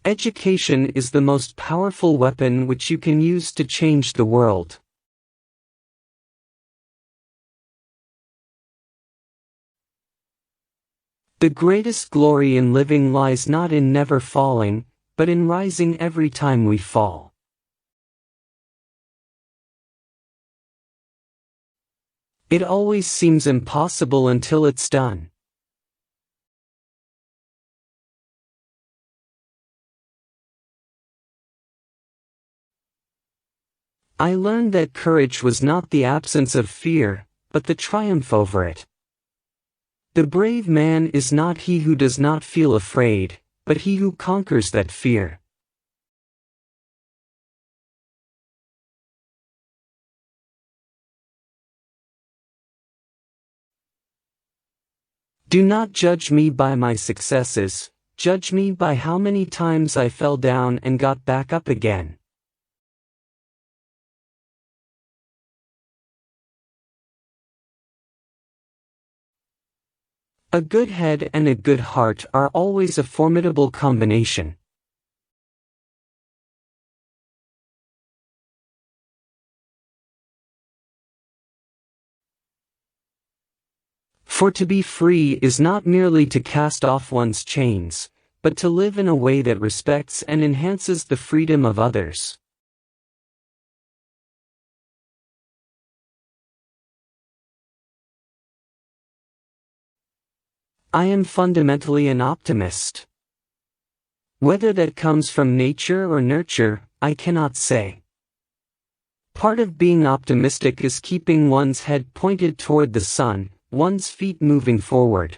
Education is the most powerful weapon which you can use to change the world. The greatest glory in living lies not in never falling, but in rising every time we fall. It always seems impossible until it's done. I learned that courage was not the absence of fear, but the triumph over it. The brave man is not he who does not feel afraid, but he who conquers that fear. Do not judge me by my successes, judge me by how many times I fell down and got back up again. A good head and a good heart are always a formidable combination. For to be free is not merely to cast off one's chains, but to live in a way that respects and enhances the freedom of others. I am fundamentally an optimist. Whether that comes from nature or nurture, I cannot say. Part of being optimistic is keeping one's head pointed toward the sun, one's feet moving forward.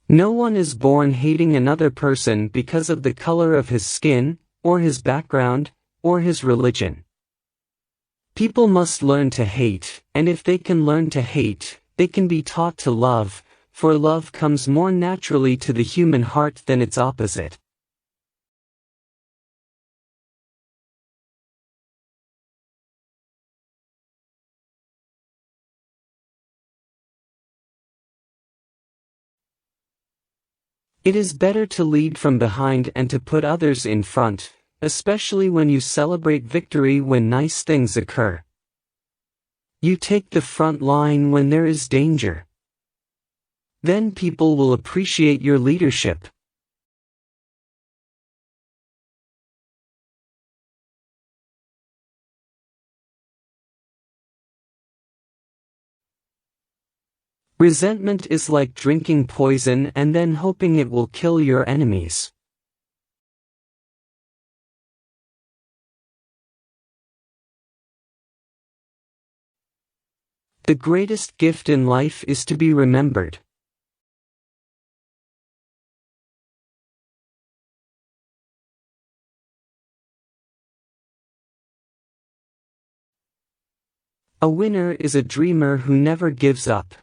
No one is born hating another person because of the color of his skin, or his background, or his religion. People must learn to hate, and if they can learn to hate, they can be taught to love, for love comes more naturally to the human heart than its opposite. It is better to lead from behind and to put others in front, especially when you celebrate victory when nice things occur. You take the front line when there is danger. Then people will appreciate your leadership. Resentment is like drinking poison and then hoping it will kill your enemies. The greatest gift in life is to be remembered. A winner is a dreamer who never gives up.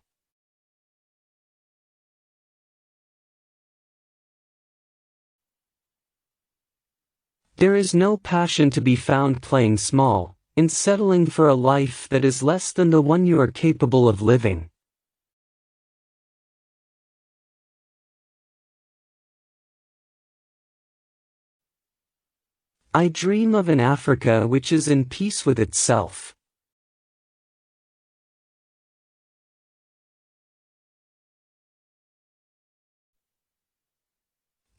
There is no passion to be found playing small, in settling for a life that is less than the one you are capable of living. I dream of an Africa which is in peace with itself.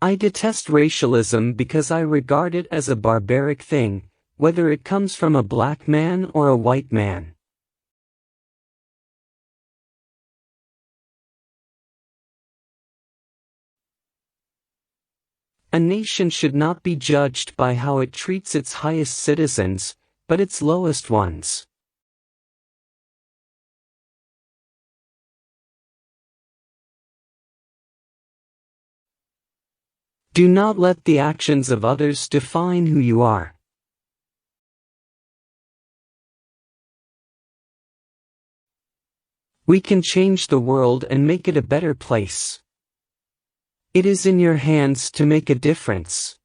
I detest racialism because I regard it as a barbaric thing, whether it comes from a black man or a white man. A nation should not be judged by how it treats its highest citizens, but its lowest ones. Do not let the actions of others define who you are. We can change the world and make it a better place. It is in your hands to make a difference.